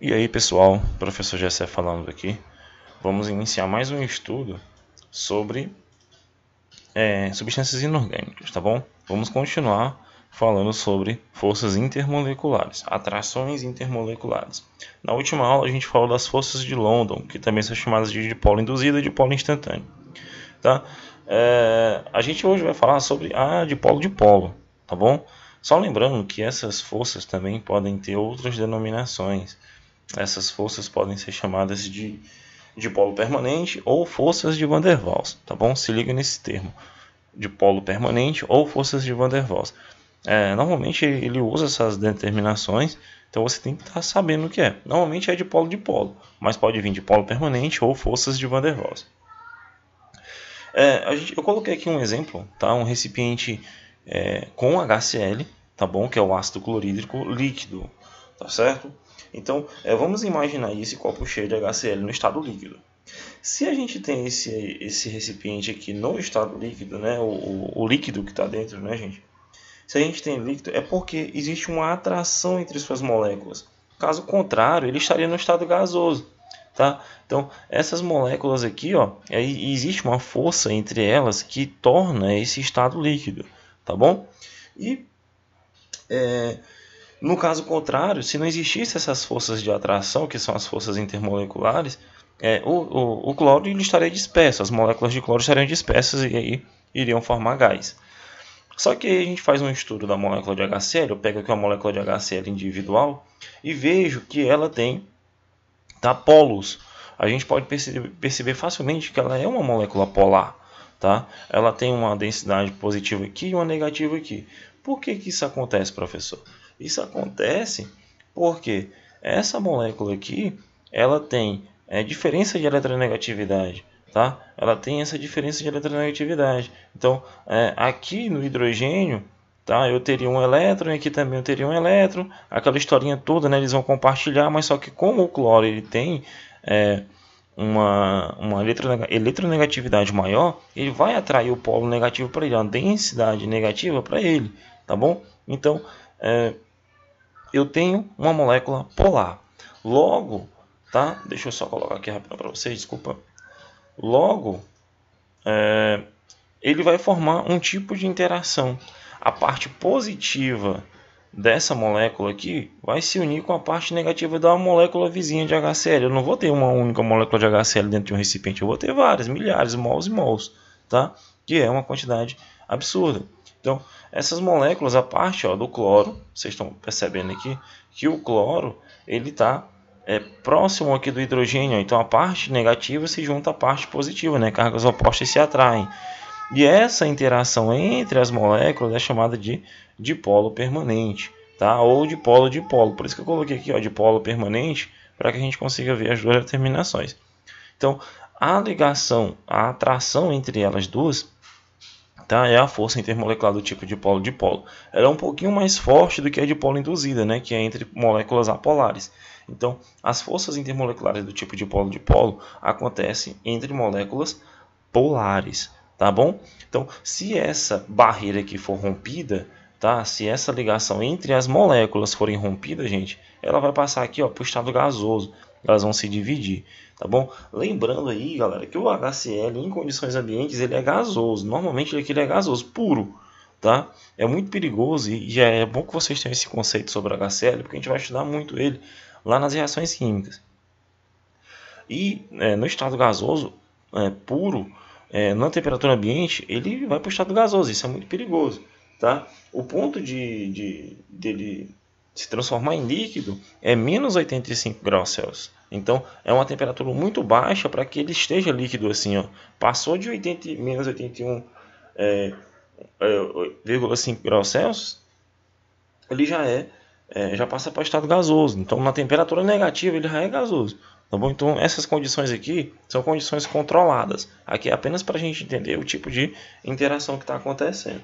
E aí pessoal, professor Gessé falando aqui. Vamos iniciar mais um estudo sobre substâncias inorgânicas, tá bom? Vamos continuar falando sobre forças intermoleculares, atrações intermoleculares. Na última aula a gente falou das forças de London, que também são chamadas de dipolo induzido e dipolo instantâneo, tá? A gente hoje vai falar sobre a dipolo-dipolo, tá bom? Só lembrando que essas forças também podem ter outras denominações. Essas forças podem ser chamadas de dipolo permanente ou forças de Van der Waals, tá bom? Se liga nesse termo, dipolo permanente ou forças de Van der Waals. Normalmente ele usa essas determinações, então você tem que estar sabendo o que é. Normalmente é dipolo-dipolo, mas pode vir dipolo permanente ou forças de Van der Waals. Eu coloquei aqui um exemplo, tá? Um recipiente com HCl, tá bom? Que é o ácido clorídrico líquido, tá certo? Então, vamos imaginar esse copo cheio de HCl no estado líquido. Se a gente tem esse recipiente aqui no estado líquido, né, o líquido que está dentro, né, gente? Se a gente tem líquido, é porque existe uma atração entre suas moléculas. Caso contrário, ele estaria no estado gasoso, tá? Então, essas moléculas aqui, ó, existe uma força entre elas que torna esse estado líquido, tá bom? E no caso contrário, se não existissem essas forças de atração, que são as forças intermoleculares, o cloro ele estaria disperso, as moléculas de cloro estariam dispersas e aí iriam formar gás. Só que aí a gente faz um estudo da molécula de HCl, eu pego aqui uma molécula de HCl individual e vejo que ela tem polos. A gente pode perceber facilmente que ela é uma molécula polar. Tá? Ela tem uma densidade positiva aqui e uma negativa aqui. Por que isso acontece, professor? Isso acontece porque essa molécula aqui, ela tem diferença de eletronegatividade, tá? Ela tem essa diferença de eletronegatividade. Então, aqui no hidrogênio, tá? Eu teria um elétron e aqui também eu teria um elétron. Aquela historinha toda, né? Eles vão compartilhar, mas só que como o cloro ele tem uma eletronegatividade maior, ele vai atrair o polo negativo para ele, uma densidade negativa para ele, tá bom? Então, eu tenho uma molécula polar. Logo, tá? Deixa eu só colocar aqui rápido para vocês, desculpa. Logo, ele vai formar um tipo de interação. A parte positiva dessa molécula aqui vai se unir com a parte negativa da molécula vizinha de HCl. Eu não vou ter uma única molécula de HCl dentro de um recipiente, eu vou ter várias, milhares, mols e mols, tá? Que é uma quantidade absurda. Então, essas moléculas, a parte do cloro, vocês estão percebendo aqui que o cloro ele está próximo aqui do hidrogênio, então a parte negativa se junta à parte positiva, né? Cargas opostas se atraem. E essa interação entre as moléculas é chamada de dipolo permanente, tá? Ou dipolo-dipolo. Por isso que eu coloquei aqui dipolo permanente, para que a gente consiga ver as duas determinações. Então, a ligação, a atração entre elas duas, tá? É a força intermolecular do tipo dipolo-dipolo. Ela é um pouquinho mais forte do que a dipolo induzida, né? Que é entre moléculas apolares. Então, as forças intermoleculares do tipo dipolo-dipolo acontecem entre moléculas polares. Tá bom? Então, se essa barreira aqui for rompida, tá? Se essa ligação entre as moléculas forem rompida, gente, ela vai passar aqui para o estado gasoso. Elas vão se dividir, tá bom? Lembrando aí, galera, que o HCl em condições ambientes ele é gasoso. Normalmente ele é gasoso puro, tá? É muito perigoso e já é bom que vocês tenham esse conceito sobre o HCl, porque a gente vai estudar muito ele lá nas reações químicas. E no estado gasoso puro, na temperatura ambiente, ele vai para o estado gasoso. Isso é muito perigoso, tá? O ponto dele se transformar em líquido é menos 85 graus Celsius. Então, é uma temperatura muito baixa para que ele esteja líquido assim, ó. Passou de menos 81,5 graus Celsius, ele já passa para o estado gasoso. Então, na temperatura negativa, ele já é gasoso. Tá bom? Então, essas condições aqui são condições controladas. Aqui é apenas para a gente entender o tipo de interação que está acontecendo,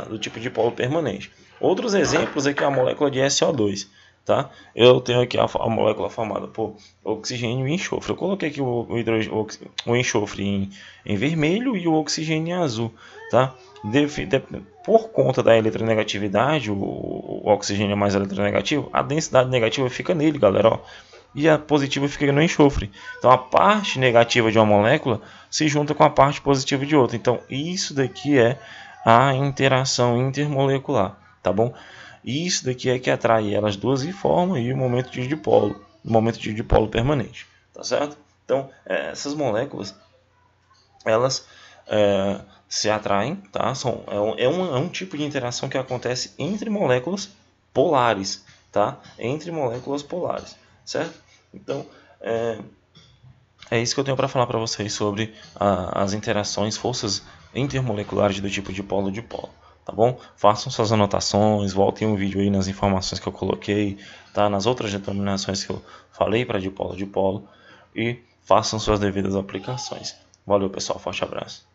do tipo de polo permanente. Outros exemplos aqui é a molécula de SO2. Tá? Eu tenho aqui a molécula formada por oxigênio e enxofre. Eu coloquei aqui o enxofre em vermelho e o oxigênio em azul. Tá? Por conta da eletronegatividade, o oxigênio é mais eletronegativo, a densidade negativa fica nele, galera. Ó. e a positiva fica no enxofre. Então a parte negativa de uma molécula se junta com a parte positiva de outra. Então isso daqui é a interação intermolecular, tá bom? Isso daqui é que atrai elas duas e forma aí o momento de dipolo permanente, tá certo? Então essas moléculas, elas se atraem, tá? É um tipo de interação que acontece entre moléculas polares, tá? Entre moléculas polares, certo? Então é isso que eu tenho para falar para vocês sobre as interações, forças intermoleculares do tipo dipolo-dipolo, tá bom? Façam suas anotações, voltem um vídeo aí nas informações que eu coloquei, tá? Nas outras determinações que eu falei para dipolo-dipolo, e façam suas devidas aplicações. Valeu, pessoal, forte abraço.